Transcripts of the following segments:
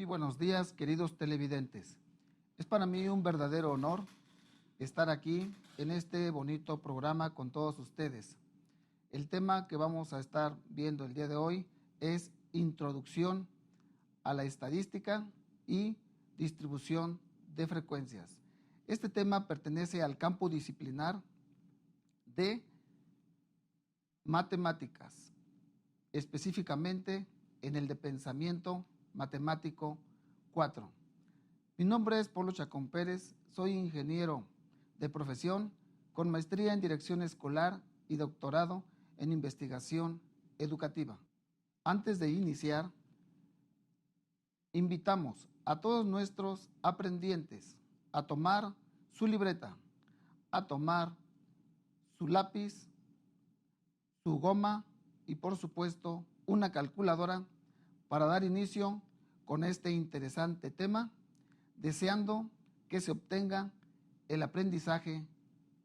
Muy buenos días, queridos televidentes. Es para mí un verdadero honor estar aquí en este bonito programa con todos ustedes. El tema que vamos a estar viendo el día de hoy es Introducción a la estadística y distribución de frecuencias. Este tema pertenece al campo disciplinar de matemáticas, específicamente en el de pensamiento matemático 4. Mi nombre es Polo Chacón Pérez, soy ingeniero de profesión con maestría en dirección escolar y doctorado en investigación educativa. Antes de iniciar, invitamos a todos nuestros aprendientes a tomar su libreta, a tomar su lápiz, su goma y por supuesto una calculadora para dar inicio con este interesante tema, deseando que se obtenga el aprendizaje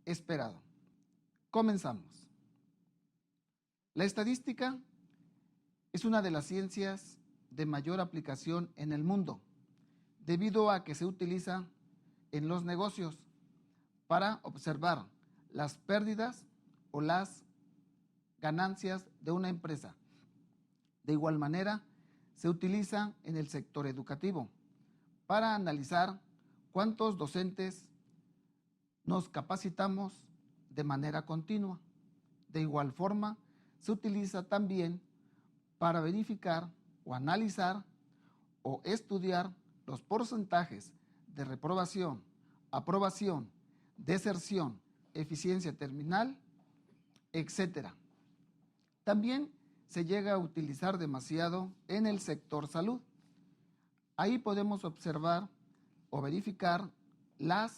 esperado. Comenzamos. La estadística es una de las ciencias de mayor aplicación en el mundo, debido a que se utiliza en los negocios para observar las pérdidas o las ganancias de una empresa. De igual manera, se utiliza en el sector educativo para analizar cuántos docentes nos capacitamos de manera continua. De igual forma, se utiliza también para verificar o analizar o estudiar los porcentajes de reprobación, aprobación, deserción, eficiencia terminal, etc. También se llega a utilizar demasiado en el sector salud. Ahí podemos observar o verificar la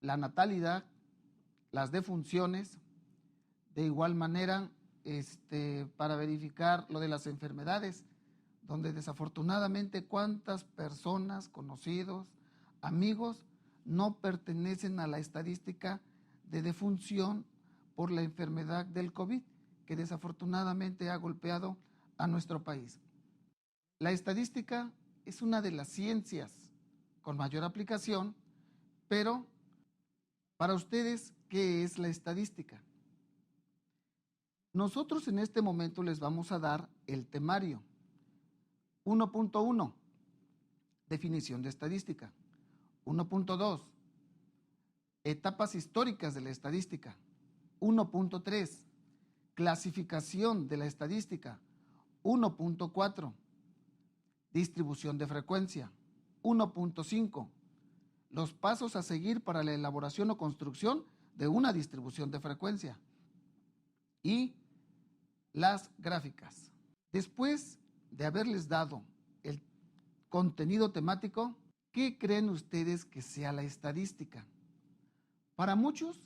natalidad, las defunciones, de igual manera para verificar lo de las enfermedades, donde desafortunadamente cuántas personas, conocidos, amigos, no pertenecen a la estadística de defunción por la enfermedad del COVID, que desafortunadamente ha golpeado a nuestro país. La estadística es una de las ciencias con mayor aplicación, pero para ustedes, ¿qué es la estadística? Nosotros en este momento les vamos a dar el temario. 1.1, definición de estadística. 1.2, etapas históricas de la estadística. 1.3, clasificación de la estadística. 1.4, distribución de frecuencia. 1.5, los pasos a seguir para la elaboración o construcción de una distribución de frecuencia. Y las gráficas. Después de haberles dado el contenido temático, ¿qué creen ustedes que sea la estadística? Para muchos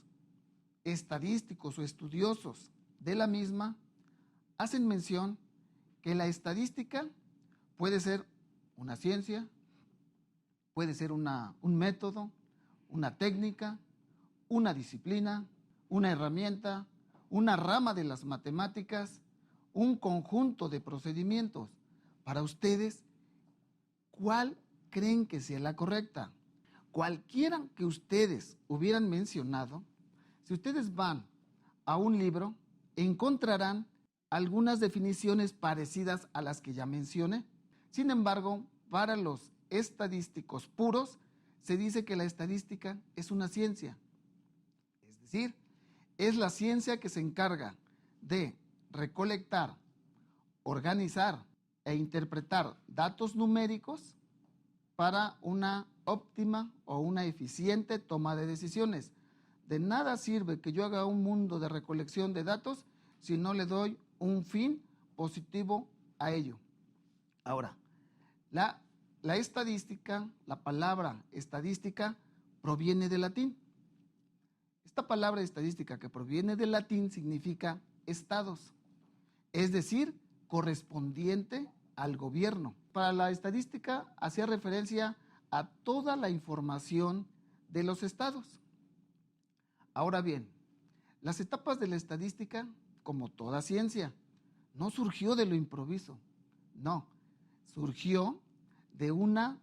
estadísticos o estudiosos de la misma, hacen mención que la estadística puede ser una ciencia, puede ser un método, una técnica, una disciplina, una herramienta, una rama de las matemáticas, un conjunto de procedimientos. Para ustedes, ¿cuál creen que sea la correcta? Cualquiera que ustedes hubieran mencionado, si ustedes van a un libro, encontrarán algunas definiciones parecidas a las que ya mencioné. Sin embargo, para los estadísticos puros, se dice que la estadística es una ciencia. Es decir, es la ciencia que se encarga de recolectar, organizar e interpretar datos numéricos para una óptima o una eficiente toma de decisiones. De nada sirve que yo haga un mundo de recolección de datos si no le doy un fin positivo a ello. Ahora, la estadística, la palabra estadística proviene del latín. Esta palabra estadística que proviene del latín significa estados, es decir, correspondiente al gobierno. Para la estadística hacía referencia a toda la información de los estados. Ahora bien, las etapas de la estadística, como toda ciencia, no surgió de lo improviso, no, surgió de una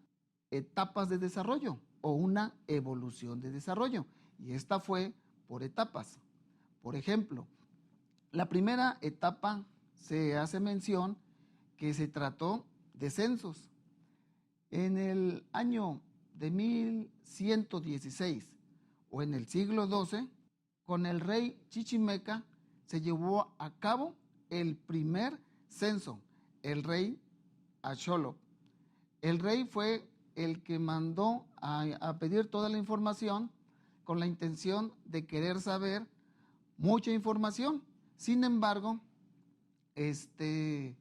etapas de desarrollo o una evolución de desarrollo, y esta fue por etapas. Por ejemplo, la primera etapa se hace mención que se trató de censos. En el año de 1116 o en el siglo XII, con el rey Chichimeca se llevó a cabo el primer censo, el rey Axolotl. El rey fue el que mandó a pedir toda la información con la intención de querer saber mucha información. Sin embargo, en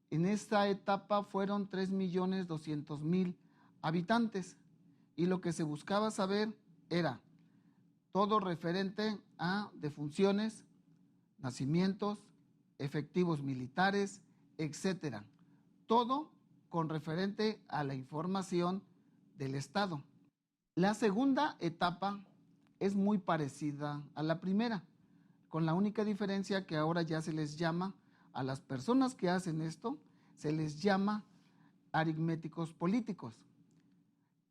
esta etapa fueron 3.200.000 habitantes y lo que se buscaba saber era todo referente a defunciones, nacimientos, efectivos militares, etcétera. Todo con referente a la información del Estado. La segunda etapa es muy parecida a la primera, con la única diferencia que ahora ya se les llama a las personas que hacen esto, se les llama aritméticos políticos.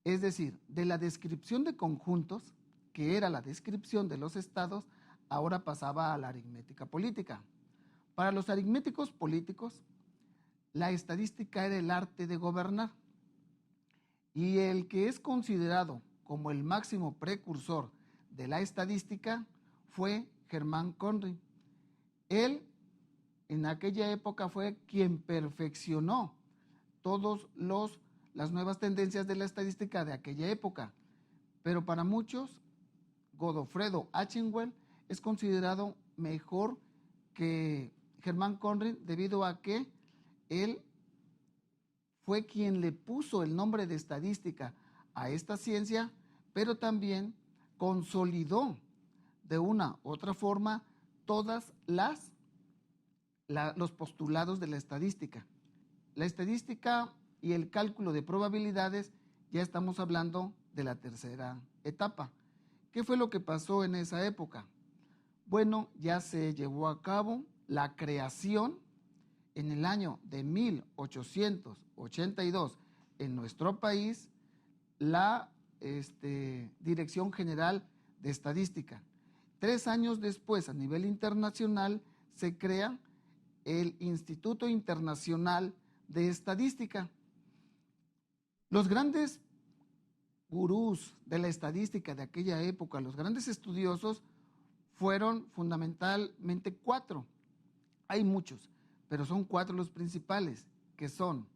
Es decir, de la descripción de conjuntos, que era la descripción de los estados, ahora pasaba a la aritmética política. Para los aritméticos políticos, la estadística era el arte de gobernar. Y el que es considerado como el máximo precursor de la estadística fue Germán Conry. Él en aquella época fue quien perfeccionó todas las nuevas tendencias de la estadística de aquella época. Pero para muchos, Godofredo Achenwell es considerado mejor que Germán Conry debido a que él fue quien le puso el nombre de estadística a esta ciencia, pero también consolidó de una u otra forma todas los postulados de la estadística. La estadística y el cálculo de probabilidades, ya estamos hablando de la tercera etapa. ¿Qué fue lo que pasó en esa época? Bueno, ya se llevó a cabo la creación en el año de 1882 en nuestro país la Dirección General de Estadística. 3 años después, a nivel internacional, se crea el Instituto Internacional de Estadística. Los grandes gurús de la estadística de aquella época, los grandes estudiosos, fueron fundamentalmente 4. Hay muchos, pero son 4 los principales, que son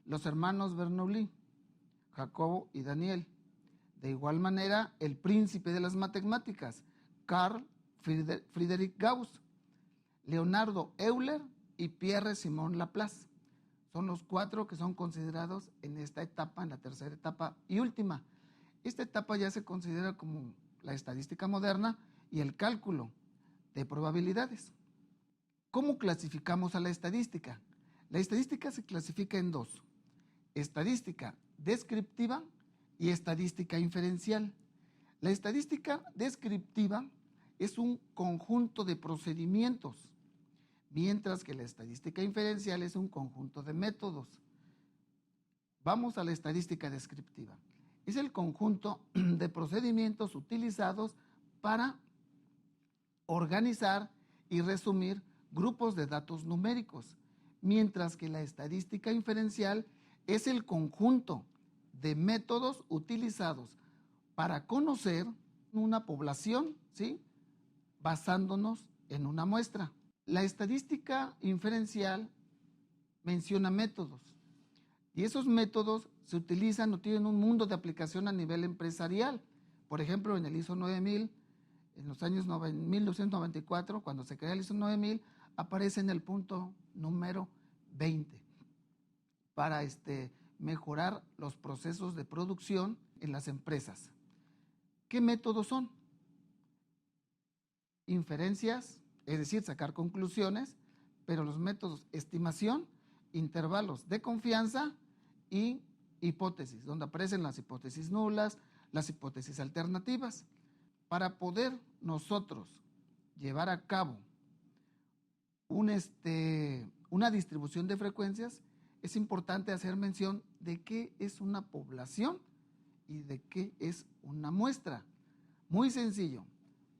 los hermanos Bernoulli, Jacobo y Daniel. De igual manera, el príncipe de las matemáticas, Carl Friedrich Gauss, Leonardo Euler y Pierre-Simon Laplace. Son los 4 que son considerados en esta etapa, en la tercera etapa y última. Esta etapa ya se considera como la estadística moderna y el cálculo de probabilidades. ¿Cómo clasificamos a la estadística? La estadística se clasifica en 2: estadística descriptiva y estadística inferencial. La estadística descriptiva es un conjunto de procedimientos, mientras que la estadística inferencial es un conjunto de métodos. Vamos a la estadística descriptiva. Es el conjunto de procedimientos utilizados para organizar y resumir grupos de datos numéricos, mientras que la estadística inferencial es el conjunto de métodos utilizados para conocer una población, ¿sí?, basándonos en una muestra. La estadística inferencial menciona métodos y esos métodos se utilizan o tienen un mundo de aplicación a nivel empresarial. Por ejemplo, en el ISO 9000, en los años 1994, cuando se crea el ISO 9000, aparece en el punto número 20 para mejorar los procesos de producción en las empresas. ¿Qué métodos son? Inferencias, es decir, sacar conclusiones, pero los métodos estimación, intervalos de confianza y hipótesis, donde aparecen las hipótesis nulas, las hipótesis alternativas. Para poder nosotros llevar a cabo una distribución de frecuencias, es importante hacer mención de qué es una población y de qué es una muestra. Muy sencillo.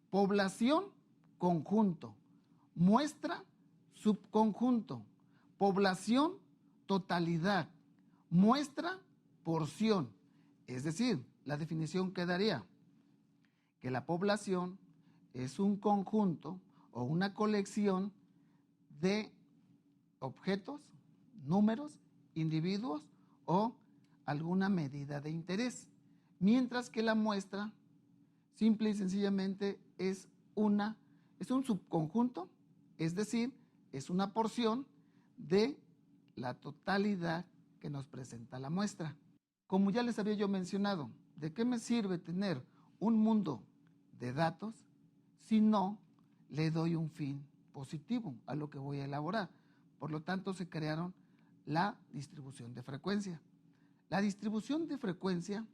Población, conjunto. Muestra, subconjunto. Población, totalidad. Muestra, porción. Es decir, la definición quedaría que la población es un conjunto o una colección de objetos, números, individuos o alguna medida de interés, mientras que la muestra simple y sencillamente es un subconjunto, es decir, es una porción de la totalidad que nos presenta la muestra. Como ya les había yo mencionado, ¿de qué me sirve tener un mundo de datos si no le doy un fin positivo a lo que voy a elaborar? Por lo tanto, se crearon la distribución de frecuencia. La distribución de frecuencia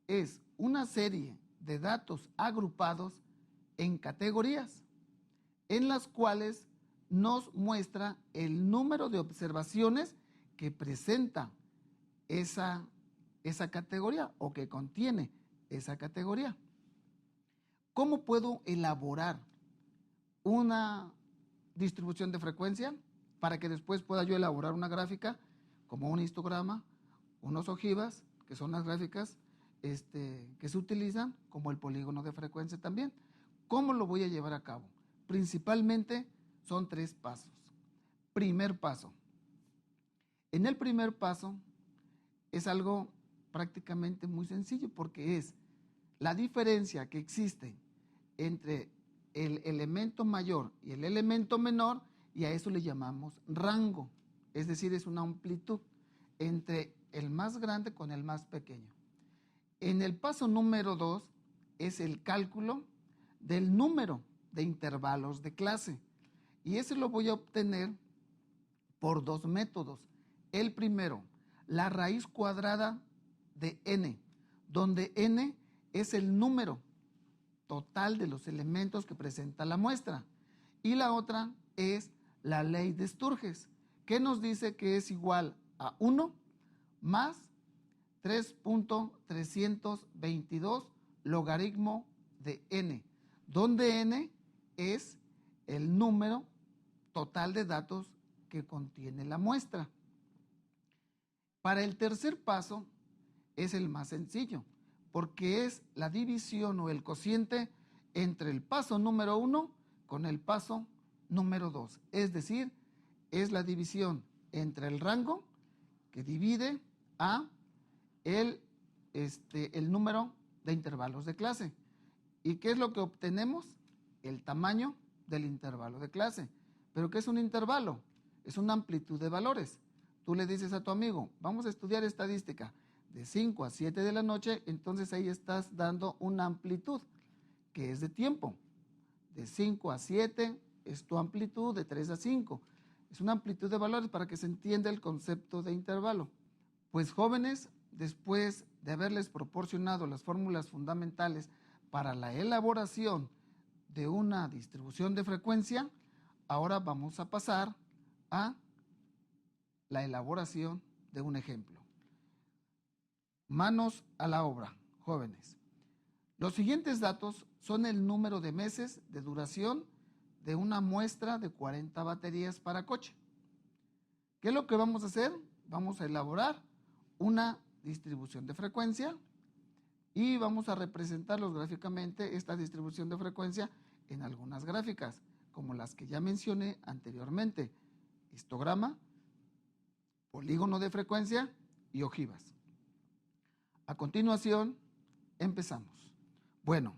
es una serie de datos agrupados en categorías, en las cuales nos muestra el número de observaciones que presenta esa categoría o que contiene esa categoría. ¿Cómo puedo elaborar una distribución de frecuencia para que después pueda yo elaborar una gráfica como un histograma, unos ojivas, que son las gráficas que se utilizan, como el polígono de frecuencia también? ¿Cómo lo voy a llevar a cabo? Principalmente son 3 pasos. Primer paso. En el primer paso es algo prácticamente muy sencillo, porque es la diferencia que existe entre el elemento mayor y el elemento menor, y a eso le llamamos rango, es decir, es una amplitud entre el más grande con el más pequeño. En el paso número 2 es el cálculo del número de intervalos de clase, y ese lo voy a obtener por 2 métodos. El primero, la raíz cuadrada de n, donde n es el número total de los elementos que presenta la muestra. Y la otra es la ley de Sturges, que nos dice que es igual a 1 más 3.322 logaritmo de n, donde n es el número total de datos que contiene la muestra. Para el tercer paso es el más sencillo, porque es la división o el cociente entre el paso número 1 con el paso número 2. Es decir, es la división entre el rango, que divide a el número de intervalos de clase. ¿Y qué es lo que obtenemos? El tamaño del intervalo de clase. ¿Pero qué es un intervalo? Es una amplitud de valores. Tú le dices a tu amigo, vamos a estudiar estadística de 5 a 7 de la noche, entonces ahí estás dando una amplitud que es de tiempo. De 5 a 7 es tu amplitud, de 3 a 5. Es una amplitud de valores para que se entienda el concepto de intervalo. Pues jóvenes, después de haberles proporcionado las fórmulas fundamentales para la elaboración de una distribución de frecuencia, ahora vamos a pasar a la elaboración de un ejemplo. Manos a la obra, jóvenes. Los siguientes datos son el número de meses de duración de una muestra de 40 baterías para coche. ¿Qué es lo que vamos a hacer? Vamos a elaborar una distribución de frecuencia y vamos a representarlos gráficamente, esta distribución de frecuencia, en algunas gráficas, como las que ya mencioné anteriormente: histograma, polígono de frecuencia y ojivas. A continuación, empezamos. Bueno,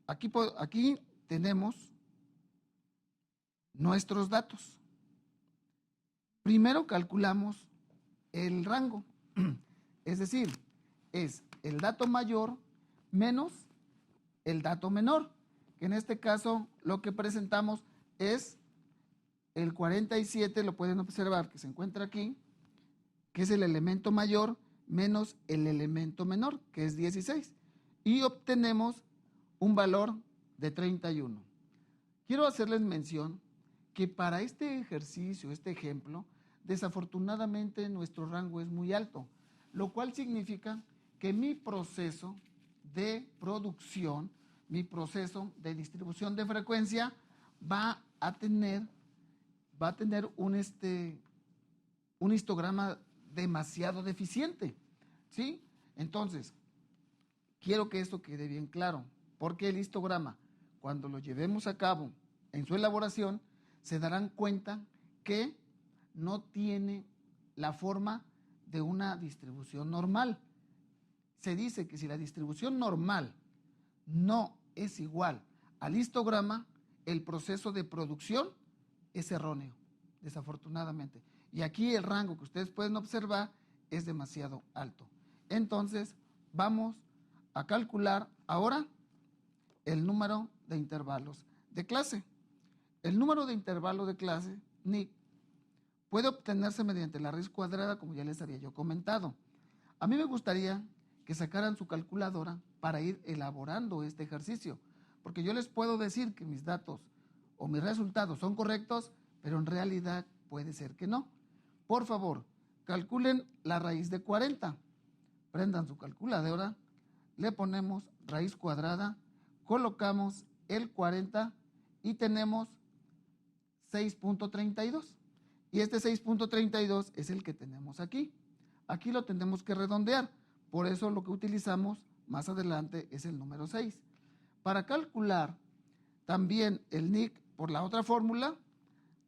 aquí tenemos nuestros datos. Primero calculamos el rango, es decir, es el dato mayor menos el dato menor, que en este caso lo que presentamos es el 47, lo pueden observar que se encuentra aquí, que es el elemento mayor menos el elemento menor, que es 16, y obtenemos un valor de 31. Quiero hacerles mención que para este ejercicio, este ejemplo, desafortunadamente nuestro rango es muy alto, lo cual significa que mi proceso de producción, mi proceso de distribución de frecuencia va a tener un histograma demasiado deficiente, ¿sí? Entonces, quiero que esto quede bien claro, porque el histograma, cuando lo llevemos a cabo en su elaboración, se darán cuenta que no tiene la forma de una distribución normal. Se dice que si la distribución normal no es igual al histograma, el proceso de producción es erróneo, desafortunadamente. Y aquí el rango que ustedes pueden observar es demasiado alto. Entonces, vamos a calcular ahora el número de intervalos de clase. El número de intervalos de clase, NIC, puede obtenerse mediante la raíz cuadrada, como ya les había yo comentado. A mí me gustaría que sacaran su calculadora para ir elaborando este ejercicio, porque yo les puedo decir que mis datos o mis resultados son correctos, pero en realidad puede ser que no. Por favor, calculen la raíz de 40. Prendan su calculadora, le ponemos raíz cuadrada, colocamos el 40 y tenemos 6.32. Y este 6.32 es el que tenemos aquí. Aquí lo tenemos que redondear. Por eso lo que utilizamos más adelante es el número 6. Para calcular también el NIC por la otra fórmula,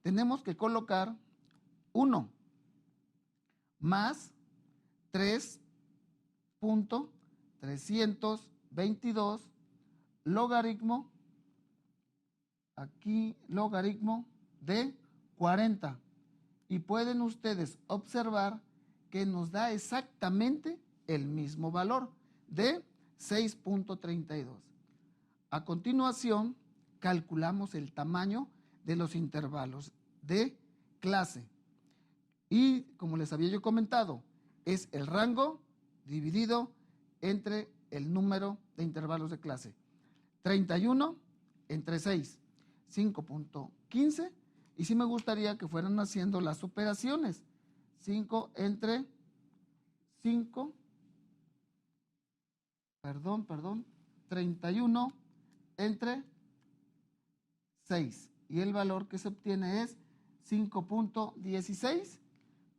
tenemos que colocar 1 más 3.322 logaritmo, aquí logaritmo de 40. Y pueden ustedes observar que nos da exactamente el mismo valor de 6.32. A continuación, calculamos el tamaño de los intervalos de clase. Y como les había yo comentado, es el rango dividido entre el número de intervalos de clase. 31 entre 6, 5.15. Y sí me gustaría que fueran haciendo las operaciones. 5 entre 5, 31 entre 6. Y el valor que se obtiene es 5.16,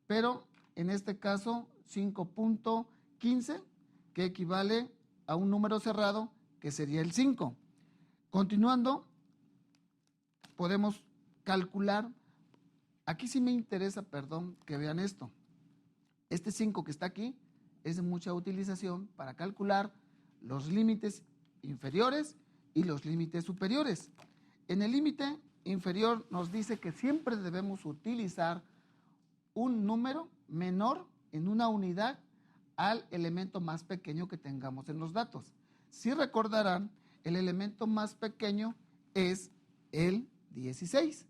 pero en este caso 5.15, que equivale a un número cerrado que sería el 5. Continuando, podemos calcular, aquí sí me interesa, que vean esto. Este 5 que está aquí es de mucha utilización para calcular los límites inferiores y los límites superiores. En el límite inferior nos dice que siempre debemos utilizar un número menor en una unidad al elemento más pequeño que tengamos en los datos. Si recordarán, el elemento más pequeño es el 16.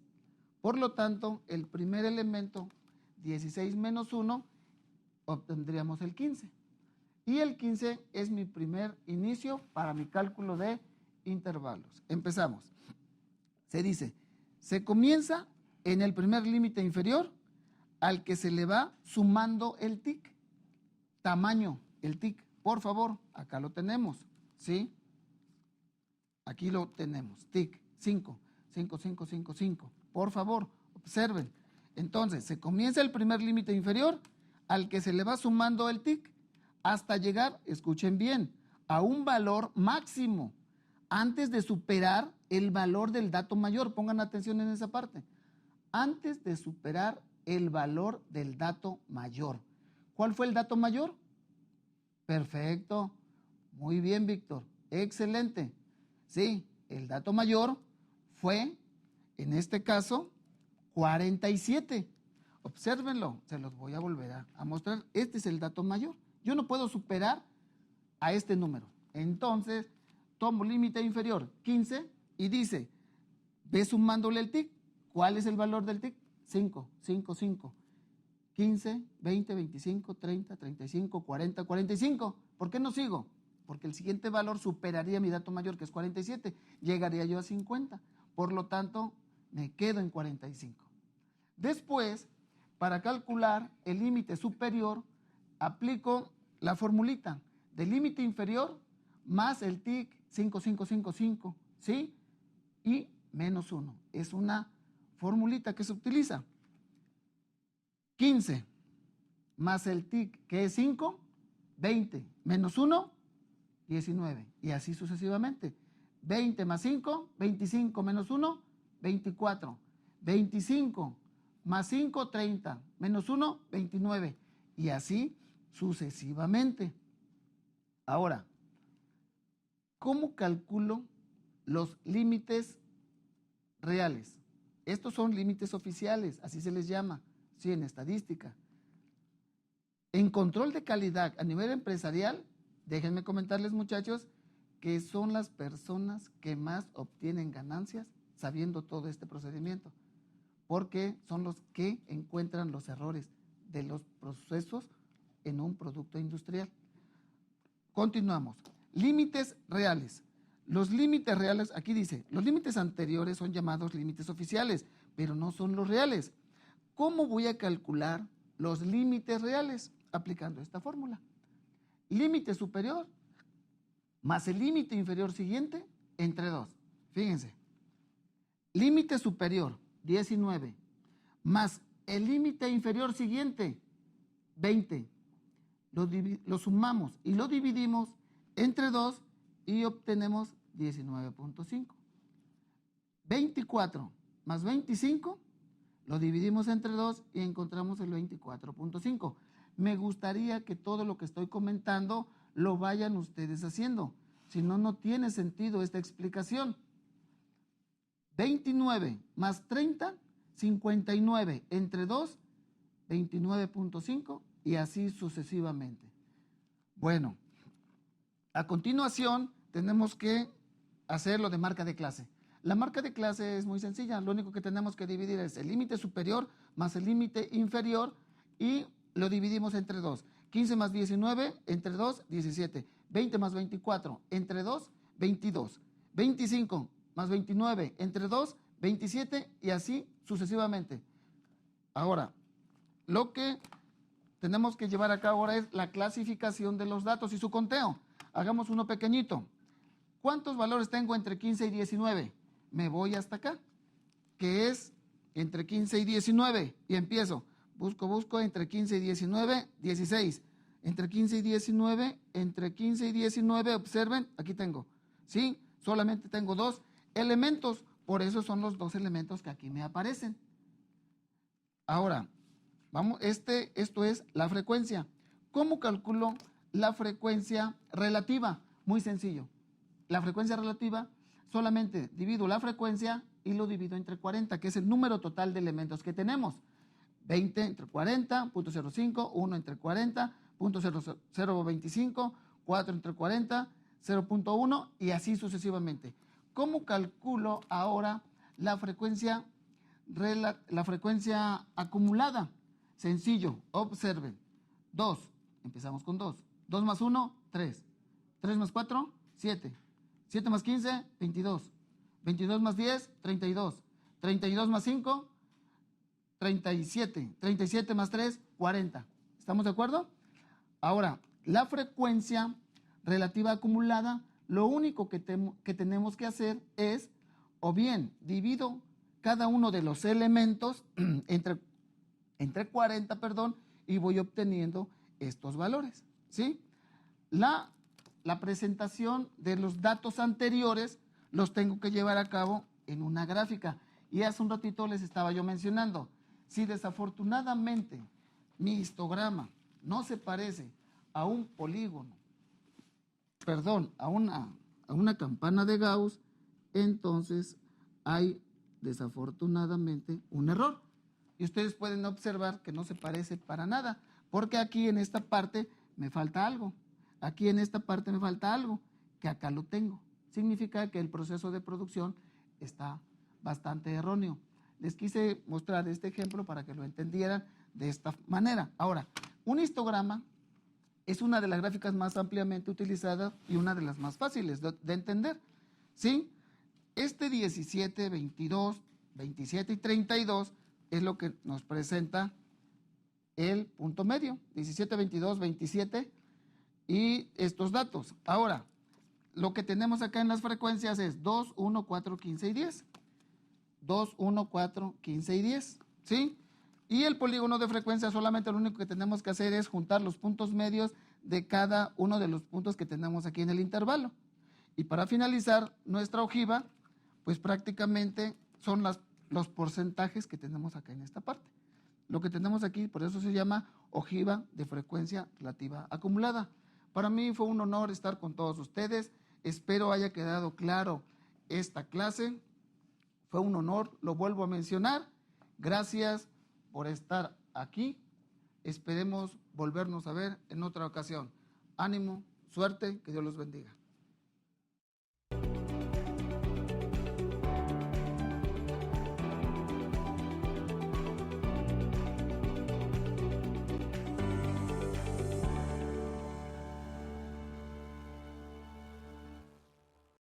Por lo tanto, el primer elemento, 16 menos 1, obtendríamos el 15. Y el 15 es mi primer inicio para mi cálculo de intervalos. Empezamos. Se dice, se comienza en el primer límite inferior al que se le va sumando el TIC. Tamaño, el TIC. Por favor, acá lo tenemos, ¿sí? Aquí lo tenemos, TIC, 5, 5, 5, 5, 5. Por favor, observen. Entonces, se comienza el primer límite inferior al que se le va sumando el TIC hasta llegar, escuchen bien, a un valor máximo antes de superar el valor del dato mayor. Pongan atención en esa parte. Antes de superar el valor del dato mayor. ¿Cuál fue el dato mayor? Perfecto. Muy bien, Víctor. Excelente. Sí, el dato mayor fue, en este caso, 47. Obsérvenlo, se los voy a volver a mostrar. Este es el dato mayor. Yo no puedo superar a este número. Entonces, tomo límite inferior, 15, y dice, ve sumándole el TIC. ¿Cuál es el valor del TIC? 5, 5, 5. 15, 20, 25, 30, 35, 40, 45. ¿Por qué no sigo? Porque el siguiente valor superaría mi dato mayor, que es 47. Llegaría yo a 50. Por lo tanto, me quedo en 45. Después, Para calcular el límite superior, aplico la formulita del límite inferior más el TIC 5555, ¿sí? Y menos 1. Es una formulita que se utiliza. 15 más el TIC, que es 5, 20, menos 1, 19. Y así sucesivamente. 20 más 5, 25 menos 1, 24. 25 más 5, 30. Menos 1, 29. Y así sucesivamente. Ahora, ¿cómo calculo los límites reales? Estos son límites oficiales, así se les llama, sí, en estadística. En control de calidad a nivel empresarial, déjenme comentarles, muchachos, que son las personas que más obtienen ganancias sabiendo todo este procedimiento, porque son los que encuentran los errores de los procesos en un producto industrial. Continuamos. Límites reales. Los límites reales, aquí dice, los límites anteriores son llamados límites oficiales, pero no son los reales. ¿Cómo voy a calcular los límites reales? Aplicando esta fórmula. Límite superior más el límite inferior siguiente entre 2. Fíjense. Límite superior, 19, más el límite inferior siguiente, 20. Lo sumamos y lo dividimos entre 2 y obtenemos 19.5. 24 más 25, lo dividimos entre 2 y encontramos el 24.5. Me gustaría que todo lo que estoy comentando lo vayan ustedes haciendo. Si no, no tiene sentido esta explicación. 29 más 30, 59 entre 2, 29.5 y así sucesivamente. Bueno, a continuación tenemos que hacer lo de marca de clase. La marca de clase es muy sencilla, lo único que tenemos que dividir es el límite superior más el límite inferior y lo dividimos entre 2. 15 más 19 entre 2, 17. 20 más 24 entre 2, 22. 25 más 29 entre 2, 27 y así sucesivamente. Ahora, lo que tenemos que llevar a cabo ahora es la clasificación de los datos y su conteo. Hagamos uno pequeñito. ¿Cuántos valores tengo entre 15 y 19? Me voy hasta acá, que es entre 15 y 19 y empiezo. Busco entre 15 y 19, 16. Entre 15 y 19, entre 15 y 19, observen, aquí tengo, ¿sí? Solamente tengo 2 elementos, por eso son los 2 elementos que aquí me aparecen. Ahora, vamos, esto es la frecuencia. ¿Cómo calculo la frecuencia relativa? Muy sencillo. La frecuencia relativa, solamente divido la frecuencia y lo divido entre 40, que es el número total de elementos que tenemos. 20 entre 40, 0.05, 1 entre 40, 0.025, 4 entre 40, 0.1 y así sucesivamente. ¿Cómo calculo ahora la frecuencia acumulada? Sencillo, observen. 2, empezamos con 2. 2 más 1, 3. 3 más 4, 7. 7 más 15, 22. 22 más 10, 32. 32 más 5, 37. 37 más 3, 40. ¿Estamos de acuerdo? Ahora, la frecuencia relativa acumulada, lo único que tenemos que hacer es, o bien, divido cada uno de los elementos entre 40, y voy obteniendo estos valores, ¿sí? La presentación de los datos anteriores los tengo que llevar a cabo en una gráfica. Y hace un ratito les estaba yo mencionando, si desafortunadamente mi histograma no se parece a un polígono, a una campana de Gauss, entonces hay desafortunadamente un error. Y ustedes pueden observar que no se parece para nada, porque aquí en esta parte me falta algo. Aquí en esta parte me falta algo, que acá lo tengo. Significa que el proceso de producción está bastante erróneo. Les quise mostrar este ejemplo para que lo entendieran de esta manera. Ahora, un histograma es una de las gráficas más ampliamente utilizadas y una de las más fáciles de entender, ¿sí? Este 17, 22, 27 y 32 es lo que nos presenta el punto medio, 17, 22, 27 y estos datos. Ahora, lo que tenemos acá en las frecuencias es 2, 1, 4, 15 y 10. 2, 1, 4, 15 y 10, ¿sí? Y el polígono de frecuencia solamente lo único que tenemos que hacer es juntar los puntos medios de cada uno de los puntos que tenemos aquí en el intervalo. Y para finalizar nuestra ojiva, pues prácticamente son los porcentajes que tenemos acá en esta parte. Lo que tenemos aquí, por eso se llama ojiva de frecuencia relativa acumulada. Para mí fue un honor estar con todos ustedes. Espero haya quedado claro esta clase. Fue un honor, lo vuelvo a mencionar. Gracias por estar aquí. Esperemos volvernos a ver en otra ocasión. Ánimo, suerte, que Dios los bendiga.